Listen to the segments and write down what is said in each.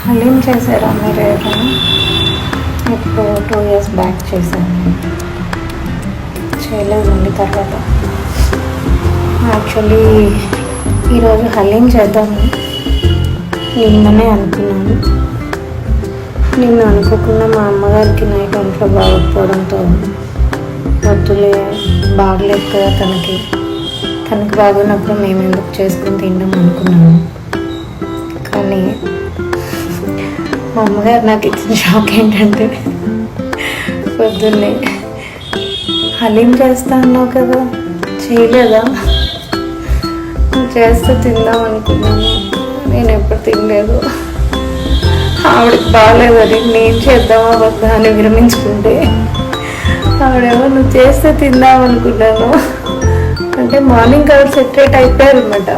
హలీం చేశారా మీరు ఏదైనా? ఇప్పుడు 2 years బ్యాక్ చేశాను, చేయలేదండి. తర్వాత యాక్చువల్లీ ఈరోజు హలీం చేద్దాము నిన్ననే అనుకున్నాను. నిన్న అనుకోకుండా మా అమ్మగారికి నైట్ ఒంట్లో బాగోకపోవడంతో వద్దులే, బాగలేదు కదా తనకి బాగున్నప్పుడు మేము ఎందుకు చేసుకుని తిందాం అనుకున్నాము. కానీ మా అమ్మగారు నాకు ఇచ్చిన షాక్ ఏంటంటే, పొద్దున్నే హలీం చేస్తా అన్నావు కదా, చేయలేదా? చేస్తే తిందాం అనుకున్నాను, నేను ఎప్పుడు తినలేదు. ఆవిడకి బాగాలేదని నేను చేద్దామా వద్దా అని విరమించుకుంటే, ఆవిడేమో నువ్వు చేస్తే తిందాం అనుకున్నాను అంటే మార్నింగ్ ఆవిడ సెటరేట్ అయిపోయారు అనమాట.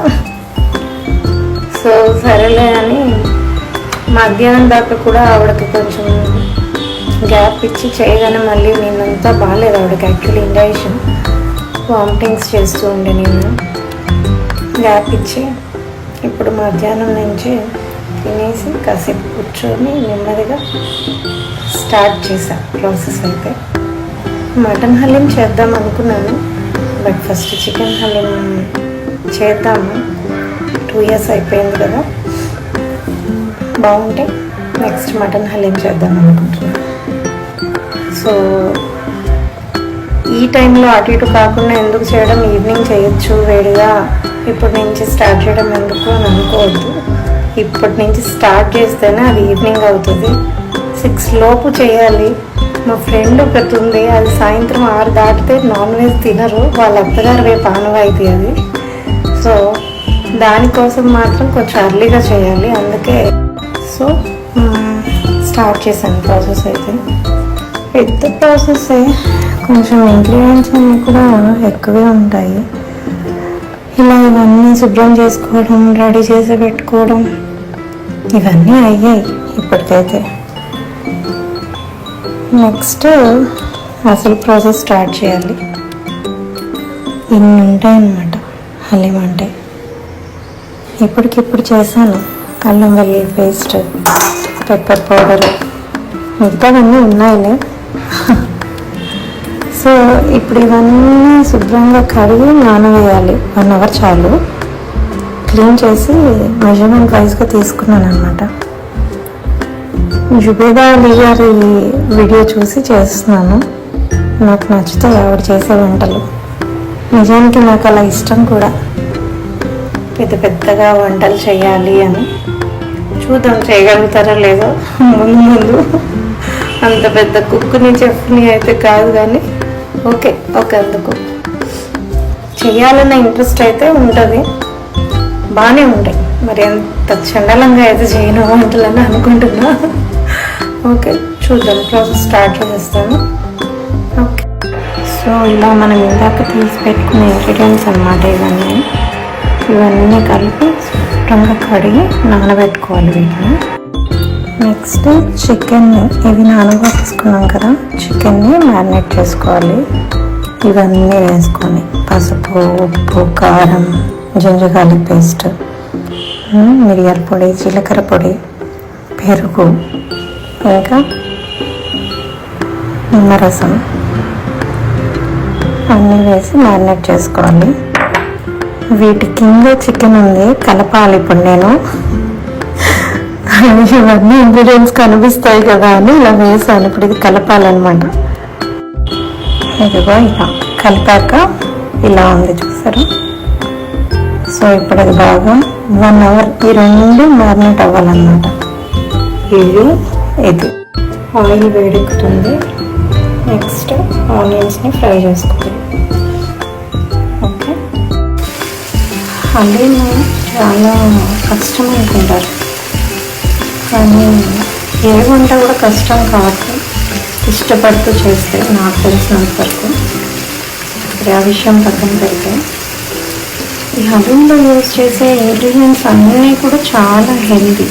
సో సరేలే అని మధ్యాహ్నం దాకా కూడా ఆవిడకి కొంచెం గ్యాప్ ఇచ్చి చేయగానే మళ్ళీ నేనంతా బాగాలేదు ఆవిడకి. యాక్చువల్లీ ఇండైజెషన్ వామిటింగ్స్ చేస్తూ ఉండే, నేను గ్యాప్ ఇచ్చి ఇప్పుడు మధ్యాహ్నం నుంచి తినేసి కాసేపు కూర్చొని నెమ్మదిగా స్టార్ట్ చేశాను ప్రాసెస్. అయితే మటన్ హలీం చేద్దాం అనుకున్నాను, బట్ ఫస్ట్ చికెన్ హలీం చేద్దాము. 2 years అయిపోయింది కదా, బాగుంటే నెక్స్ట్ మటన్ హలీం చేద్దాం అనుకుంటున్నాను. సో ఈ టైంలో అటు ఇటు కాకుండా ఎందుకు చేయడం, ఈవినింగ్ చేయొచ్చు వేడిగా, ఇప్పటి నుంచి స్టార్ట్ చేయడం ఎందుకు అని అనుకోవద్దు. ఇప్పటి నుంచి స్టార్ట్ చేస్తేనే అది ఈవినింగ్ అవుతుంది. 6 లోపు చేయాలి. మా ఫ్రెండ్ ఒకటి ఉంది, అది సాయంత్రం 6 దాటితే నాన్ వెజ్ తినరు, వాళ్ళ అత్తగారు రేపు ఆనవాయితీ అది. సో దానికోసం మాత్రం కొంచెం అర్లీగా చేయాలి, అందుకే సో స్టార్ట్ చేశాను ప్రాసెస్. అయితే పెద్ద ప్రాసెస్సే, కొంచెం ఇంగ్రీడియంట్స్ అన్నీ కూడా ఎక్కువే ఉంటాయి. ఇలా ఇవన్నీ శుభ్రం చేసుకోవడం, రెడీ చేసి పెట్టుకోవడం, ఇవన్నీ అయ్యాయి ఇప్పటికైతే. నెక్స్ట్ అసలు ప్రాసెస్ స్టార్ట్ చేయాలి. ఇన్ని ఉంటాయన్నమాట హలీం అంటే. ఇప్పటికిప్పుడు చేశాను, అల్లం వెల్లుల్లి పేస్ట్, పెప్పర్ పౌడర్, మిగతావన్నీ ఉన్నాయిలే. సో ఇప్పుడు ఇవన్నీ శుభ్రంగా కడిగి నానవేయాలి. 1 hour చాలు. క్లీన్ చేసి మెజర్మెంట్ వైజ్గా తీసుకున్నాను అనమాట. జుబేదా అలీ గారి వీడియో చూసి చేస్తున్నాను, నాకు నచ్చుతాయి ఆవిడ చేసే వంటలు. నిజానికి నాకు అలా ఇష్టం కూడా, పెద్ద పెద్దగా వంటలు చేయాలి అని. చూద్దాం చేయగలుగుతారో లేదో ముందు. అంత పెద్ద కుక్ని చెఫ్ని అయితే కాదు, కానీ ఓకే అందుకు చేయాలన్న ఇంట్రెస్ట్ అయితే ఉంటుంది, బాగానే ఉంటాయి. మరి ఎంత చండలంగా అయితే చేయను వంటలని అనుకుంటున్నా. ఓకే చూద్దాం, ప్రాసెస్ స్టార్ట్ చేసేస్తాను. ఓకే, సో ఇలా మనం ఇందాక తీసి పెట్టుకునే ఇంగ్రీడియంట్స్ అన్నమాట ఇవన్నీ కలిపి శుభ్రంగా కడిగి నానబెట్టుకోవాలి వీటిని. నెక్స్ట్ చికెన్ని, ఇవి నానబెట్టుకున్నాం కదా, చికెన్ని మ్యారినేట్ చేసుకోవాలి. ఇవన్నీ వేసుకొని పసుపు, ఉప్పు, కారం, జింజర్ పేస్ట్, మిరియాల పొడి, జీలకర్ర పొడి, పెరుగు, ఇంకా నిమ్మరసం అన్నీ వేసి మ్యారినేట్ చేసుకోవాలి. వీటి కింద చికెన్ ఉంది, కలపాలి. ఇప్పుడు నేను ఇవన్నీ ఇంగ్రీడియంట్స్ కనిపిస్తాయి కదా అని ఇలా వేసాను. ఇప్పుడు ఇది కలపాలన్నమాట. ఇదిగో ఇలా కలిపాక ఇలా ఉంది, చూసారు. సో ఇప్పుడు అది బాగా 1 hour ఈ రెండు మ్యారినేట్ అవ్వాలన్నమాట. ఇది ఆయిల్ వేడెక్కుతుంది. నెక్స్ట్ ఆనియన్స్ని ఫ్రై చేసుకోవాలి. ఓకే, హలీం చాలా కష్టం అనుకుంటారు, కానీ ఏ వంట కూడా కష్టం కాదు, ఇష్టపడుతూ చేస్తే. నాకు తెలిసినంత వరకు ఆ విషయం పక్కన పెడితే, ఈ హలీంలో యూజ్ చేసే ఇంగ్రీడియంట్స్ అన్నీ కూడా చాలా హెల్దీ,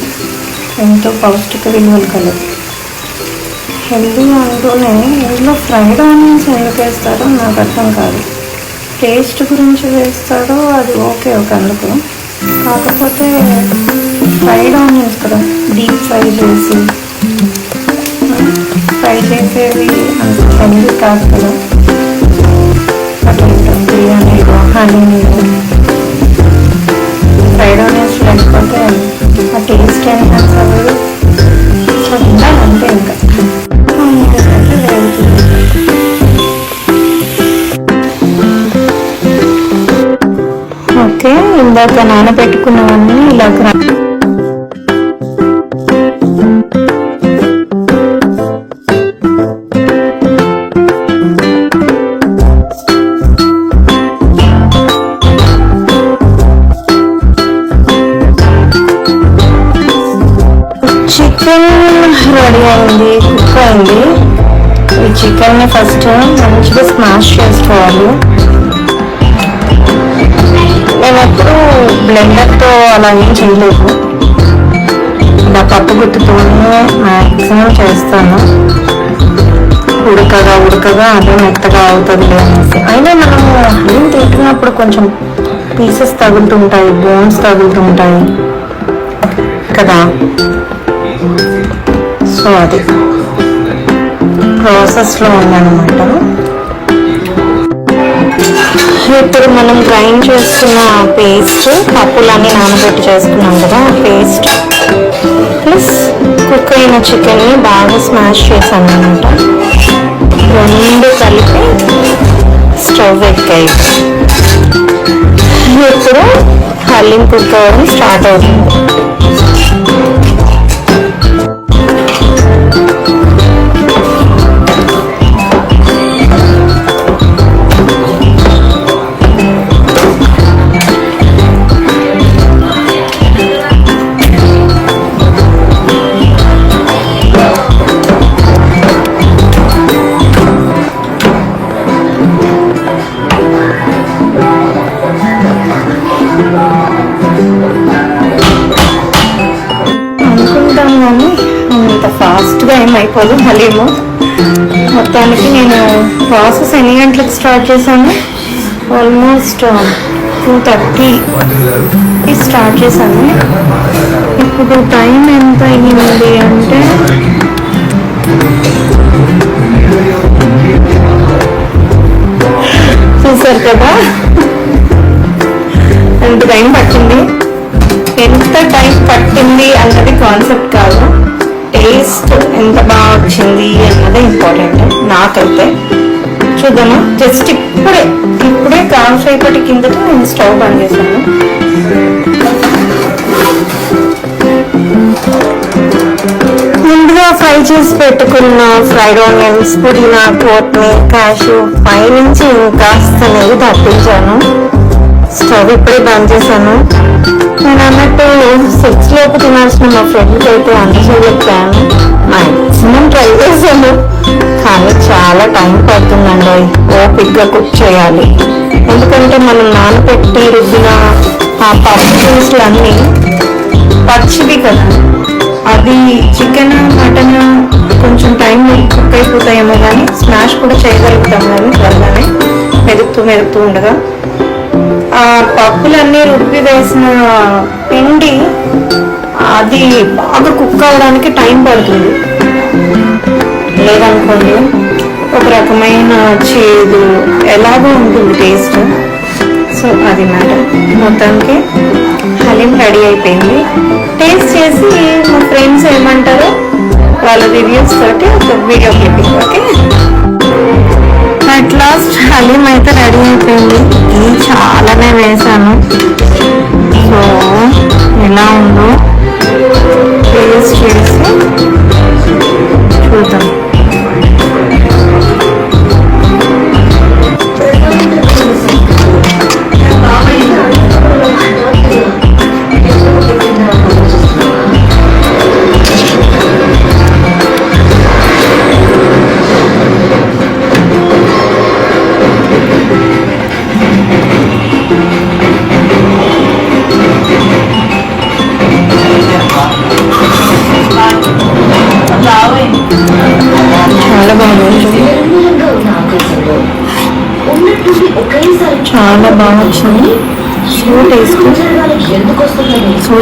ఎంతో పౌష్టిక విలువలు కలవు. హెల్దీ అంటూనే ఇందులో ఫ్రైడ్ ఆనియన్స్ ఎందుకు వేస్తారో నాకు అర్థం కాదు. టేస్ట్ గురించి వేస్తాడో అది ఓకే ఒక అందుకు, కాకపోతే ఫ్రైడ్ ఆనియన్స్ కదా, డీప్ ఫ్రై చేసేవి అంత హెల్దీ కాదు కదా. అట్లా బిర్యానీలో హలీలో ఫ్రైడ్ ఆనియన్స్ లేకపోతే ఆ టేస్ట్ ఎన్హాన్స్ అవ్వదు. సో ఉండాలి అంతే. ఇంకా ఓకే, ఇందాక నానబెట్టుకున్నవన్నీ ఇలా చికెన్ రెడీ అయింది, కుక్ అయింది. ఈ చికెన్ని ఫస్ట్ మంచిగా స్మాష్ చేసుకోవాలి. నేను ఎప్పుడు బ్లెండర్తో అలా ఏం చేయలేదు, ఇలా పప్పు గుత్తుతోనే మ్యాక్సిమం చేస్తాను. ఉడకగా అదే మెత్తగా అవుతుంది అనేసి. అయినా మనము హలీం తింటున్నప్పుడు కొంచెం పీసెస్ తగులుతుంటాయి, బోన్స్ తగులుతుంటాయి కదా. సో అది ప్రాసెస్లో ఉందన్నమాట. ఇప్పుడు మనం గ్రైండ్ చేసుకున్న పేస్ట్, పప్పులన్నీ నానబెట్టి చేసుకున్నాం కదా, పేస్ట్ ప్లస్ కుక్ అయిన చికెన్ని బాగా స్మాష్ చేశాను అనమాట. రెండు కలిపి స్టవ్ ఎక్కాయి. ఇప్పుడు హలీం కుక్ అవ్వడం స్టార్ట్ అవుతుంది. ఫాస్ట్గా ఏమైపోదు హలీము. మొత్తానికి నేను ప్రాసెస్ ఎన్ని గంటలకు స్టార్ట్ చేశాను? ఆల్మోస్ట్ 2:30 స్టార్ట్ చేశాను. ఇప్పుడు టైం ఎంత అయ్యింది అంటే చూసారు కదా ఎంత టైం పట్టింది. ఎంత టైం పట్టింది అన్నది కాన్సెప్ట్ కాదు, టేస్ట్ ఎంత బాగా వచ్చింది అన్నదే ఇంపార్టెంట్ నాకైతే. చూద్దామా, జస్ట్ ఇప్పుడే కాసేపటి కిందట నేను స్టవ్ బంద్ చేశాను. ముందుగా ఫ్రై చేసి పెట్టుకున్న ఫ్రైడ్ ఆనియన్స్, పుదీనా, కొత్తిమీర, క్యాష్యూ పైనుంచి ఇంకాస్త నెయ్యి తప్పించాను. స్టవ్ ఇప్పుడే బంద్ చేశాను. నేను అన్నట్టు 6 లోపు తినాల్సిన మా ఫ్రెండ్కి అయితే అందులో చెప్పాను. మ్యాక్సిమం ట్రై చేశాను, కానీ చాలా టైం పడుతుందండి. ఓపిక్గా కుక్ చేయాలి, ఎందుకంటే మనం నానబెట్టి రుబ్బిన ఆ పప్పు పీసులు అన్నీ పచ్చివి కదా. అది చికెన్, మటన్ కొంచెం టైం కుక్ అయిపోతాయేమో, కానీ స్మాష్ కూడా చేయగలుగుతాం కానీ త్వరగానే మెదుపుతూ ఉండగా. ఆ పప్పులన్నీ రుబ్బి వేసిన పిండి అది బాగా కుక్ అవ్వడానికి టైం పడుతుంది. లేదనుకోండి ఒక రకమైన చేదు ఎలాగో ఉంటుంది టేస్ట్. సో అది మ్యాటర్. మొత్తానికి హలీం రెడీ అయిపోయింది. టేస్ట్ చేసి మా ఫ్రెండ్స్ ఏమంటారో వాళ్ళ రివ్యూస్ తోటి ఒక video clipping. Okay, at last haleem అయితే రెడీ అయిపోయింది. ఇది చాలానే వేసాను. సో ఎలా ఉందో టేస్ట్ చేసి చూద్దాం. చాలా బాగా వచ్చింది. So taste, so